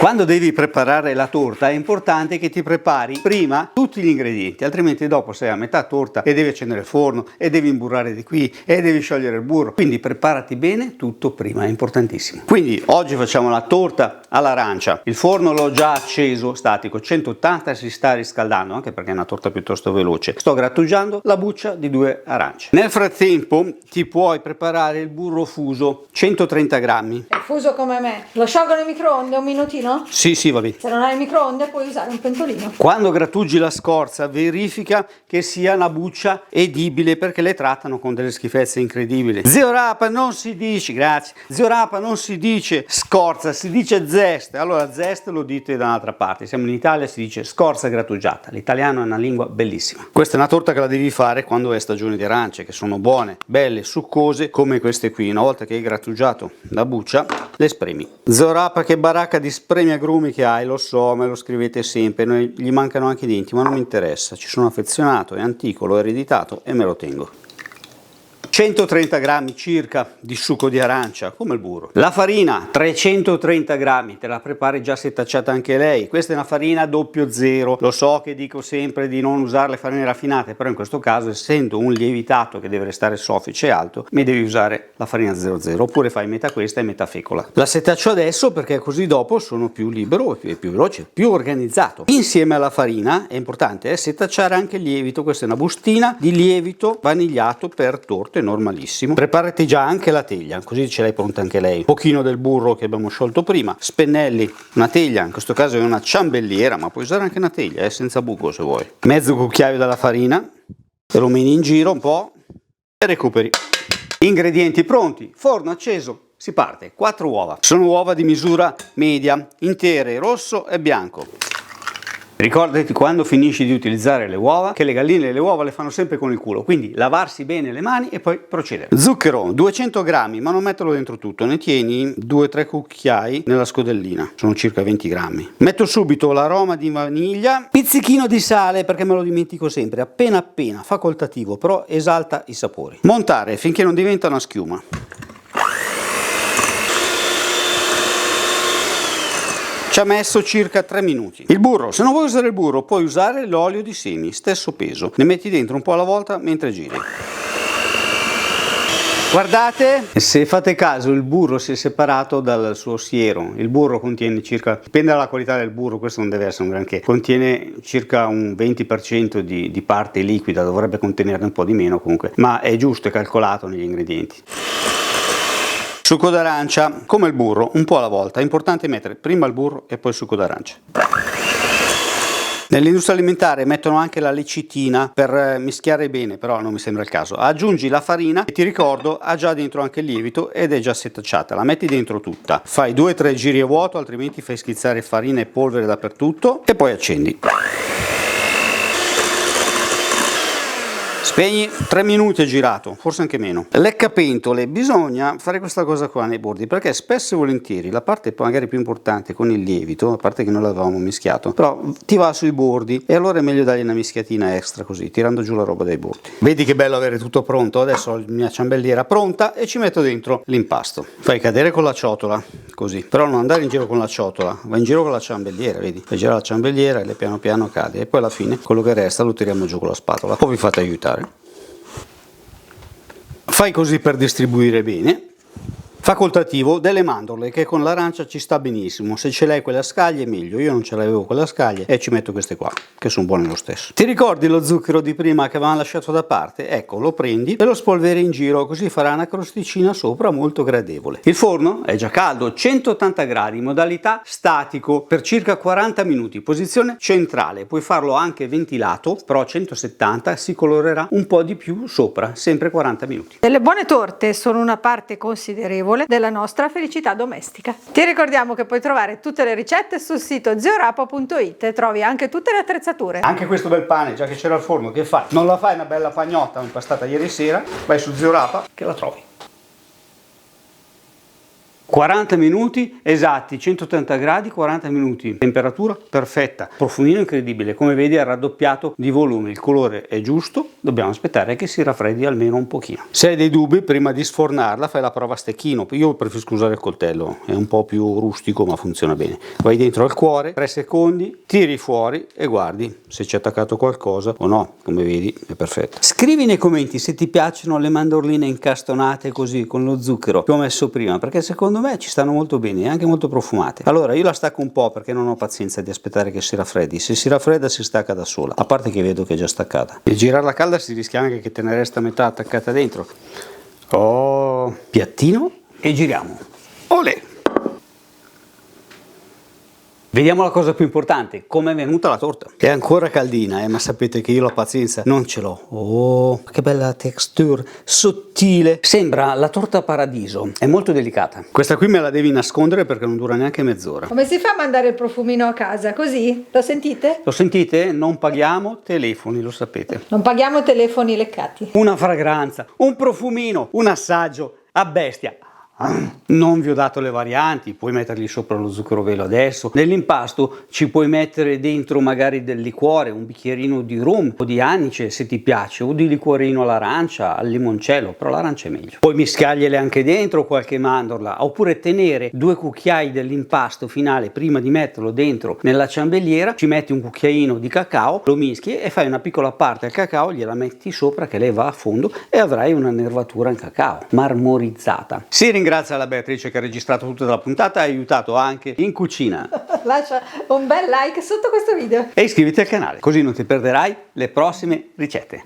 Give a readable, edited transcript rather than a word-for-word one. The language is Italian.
Quando devi preparare la torta è importante che ti prepari prima tutti gli ingredienti, altrimenti dopo sei a metà torta e devi accendere il forno e devi imburrare di qui e devi sciogliere il burro. Quindi preparati bene tutto prima, è importantissimo. Quindi oggi facciamo la torta all'arancia. Il forno l'ho già acceso, statico 180, si sta riscaldando anche perché è una torta piuttosto veloce. Sto grattugiando la buccia di 2 arance. Nel frattempo ti puoi preparare il burro fuso, 130 grammi. È fuso come me. Lo sciolgo nel microonde un minutino? Sì, va bene. Se non hai il microonde puoi usare un pentolino. Quando grattugi la scorza verifica che sia una buccia edibile, perché le trattano con delle schifezze incredibili. Zio Rapa non si dice, grazie, Zio Rapa non si dice scorza, si dice zeste. Allora zeste lo dite da un'altra parte, siamo in Italia, si dice scorza grattugiata. L'italiano è una lingua bellissima. Questa è una torta che la devi fare quando è stagione di arance, che sono buone, belle, succose come queste qui. Una volta che hai grattugiato la buccia le spremi. Zio Rapa, che baracca di spremi agrumi che hai, lo so, me lo scrivete sempre, gli mancano anche i denti, ma non mi interessa, ci sono affezionato, è antico, l'ho ereditato e me lo tengo. 130 grammi circa di succo di arancia, come il burro. La farina, 330 grammi, te la prepari già setacciata anche lei. Questa è una farina 00. Lo so che dico sempre di non usare le farine raffinate, però in questo caso, essendo un lievitato che deve restare soffice e alto, mi devi usare la farina 00, oppure fai metà questa e metà fecola. La setaccio adesso perché così dopo sono più libero e più veloce, più organizzato. Insieme alla farina è importante setacciare anche il lievito. Questa è una bustina di lievito vanigliato per torte, normalissimo. Preparati già anche la teglia, così ce l'hai pronta anche lei. Un pochino del burro che abbiamo sciolto prima, spennelli, una teglia, in questo caso è una ciambelliera, ma puoi usare anche una teglia, senza buco se vuoi. Mezzo cucchiaio della farina, te lo meni in giro un po' e recuperi. Ingredienti pronti, forno acceso, si parte. 4 uova, sono uova di misura media, intere, rosso e bianco. Ricordati quando finisci di utilizzare le uova che le galline le uova le fanno sempre con il culo, quindi lavarsi bene le mani e poi procedere. Zucchero 200 grammi, ma non metterlo dentro tutto, ne tieni 2-3 cucchiai nella scodellina, sono circa 20 grammi. Metto subito l'aroma di vaniglia, pizzichino di sale perché me lo dimentico sempre, appena facoltativo, però esalta i sapori. Montare finché non diventa una schiuma. Ci ha messo circa 3 minuti. Il burro, se non vuoi usare il burro puoi usare l'olio di semi, stesso peso, ne metti dentro un po' alla volta mentre giri. Guardate, se fate caso il burro si è separato dal suo siero. Il burro contiene circa, dipende dalla qualità del burro, questo non deve essere un granché, contiene circa un 20% di parte liquida, dovrebbe contenerne un po' di meno comunque, ma è giusto, è calcolato negli ingredienti. Succo d'arancia, come il burro, un po' alla volta, è importante mettere prima il burro e poi il succo d'arancia. Nell'industria alimentare mettono anche la lecitina per mischiare bene, però non mi sembra il caso. Aggiungi la farina e ti ricordo ha già dentro anche il lievito ed è già setacciata, la metti dentro tutta. Fai 2-3 giri a vuoto, altrimenti fai schizzare farina e polvere dappertutto e poi accendi. Spegni, 3 minuti è girato, forse anche meno. Leccapentole, bisogna fare questa cosa qua nei bordi perché spesso e volentieri la parte magari più importante con il lievito, a parte che non l'avevamo mischiato, però ti va sui bordi e allora è meglio dargli una mischiatina extra così, tirando giù la roba dai bordi. Vedi che bello avere tutto pronto, adesso ho la mia ciambelliera pronta e ci metto dentro l'impasto. Fai cadere con la ciotola, così, però non andare in giro con la ciotola, vai in giro con la ciambelliera, vedi? Fai girare la ciambelliera e le piano piano cade e poi alla fine quello che resta lo tiriamo giù con la spatola o vi fate aiutare. Fai così per distribuire bene. Facoltativo delle mandorle che con l'arancia ci sta benissimo, se ce l'hai quelle a scaglie meglio, io non ce l'avevo quelle a scaglie e ci metto queste qua che sono buone lo stesso. Ti ricordi lo zucchero di prima che avevamo lasciato da parte? Ecco, lo prendi e lo spolveri in giro, così farà una crosticina sopra molto gradevole. Il forno è già caldo, 180 gradi, modalità statico per circa 40 minuti, posizione centrale, puoi farlo anche ventilato, però a 170 si colorerà un po' di più sopra, sempre 40 minuti. Delle buone torte sono una parte considerevole della nostra felicità domestica. Ti ricordiamo che puoi trovare tutte le ricette sul sito ziorapa.it e trovi anche tutte le attrezzature. Anche questo bel pane, già che c'era al forno, che fai? Non la fai una bella pagnotta impastata ieri sera? Vai su Ziorapa che la trovi. 40 minuti esatti, 180 gradi, 40 minuti, temperatura perfetta, profumino incredibile, come vedi ha raddoppiato di volume, il colore è giusto, dobbiamo aspettare che si raffreddi almeno un pochino. Se hai dei dubbi, prima di sfornarla fai la prova a stecchino, io preferisco usare il coltello, è un po' più rustico ma funziona bene. Vai dentro al cuore, 3 secondi, tiri fuori e guardi se c'è attaccato qualcosa o no, come vedi è perfetta. Scrivi nei commenti se ti piacciono le mandorline incastonate così con lo zucchero che ho messo prima, perché secondo me ci stanno molto bene e anche molto profumate. Allora io la stacco un po' perché non ho pazienza di aspettare che si raffreddi, se si raffredda si stacca da sola, a parte che vedo che è già staccata. E girarla calda si rischia anche che te ne resta metà attaccata dentro. Oh, piattino e giriamo. Olè! Vediamo la cosa più importante, come è venuta la torta. È ancora caldina, ma sapete che io la pazienza non ce l'ho. Oh, che bella texture, sottile. Sembra la torta paradiso, è molto delicata. Questa qui me la devi nascondere perché non dura neanche mezz'ora. Come si fa a mandare il profumino a casa? Così? Lo sentite? Lo sentite? Non paghiamo telefoni, lo sapete. Non paghiamo telefoni leccati. Una fragranza, un profumino, un assaggio a bestia. Non vi ho dato le varianti, puoi mettergli sopra lo zucchero velo adesso. Nell'impasto ci puoi mettere dentro magari del liquore, un bicchierino di rum o di anice se ti piace, o di liquorino all'arancia, al limoncello, però l'arancia è meglio. Puoi mischiargliele anche dentro qualche mandorla, oppure tenere 2 cucchiai dell'impasto finale prima di metterlo dentro nella ciambelliera, ci metti un cucchiaino di cacao, lo mischi e fai una piccola parte al cacao, gliela metti sopra che lei va a fondo e avrai una nervatura in cacao marmorizzata. Si ringrazia la Beatrice che ha registrato tutta la puntata e ha aiutato anche in cucina. Lascia un bel like sotto questo video. E iscriviti al canale, così non ti perderai le prossime ricette.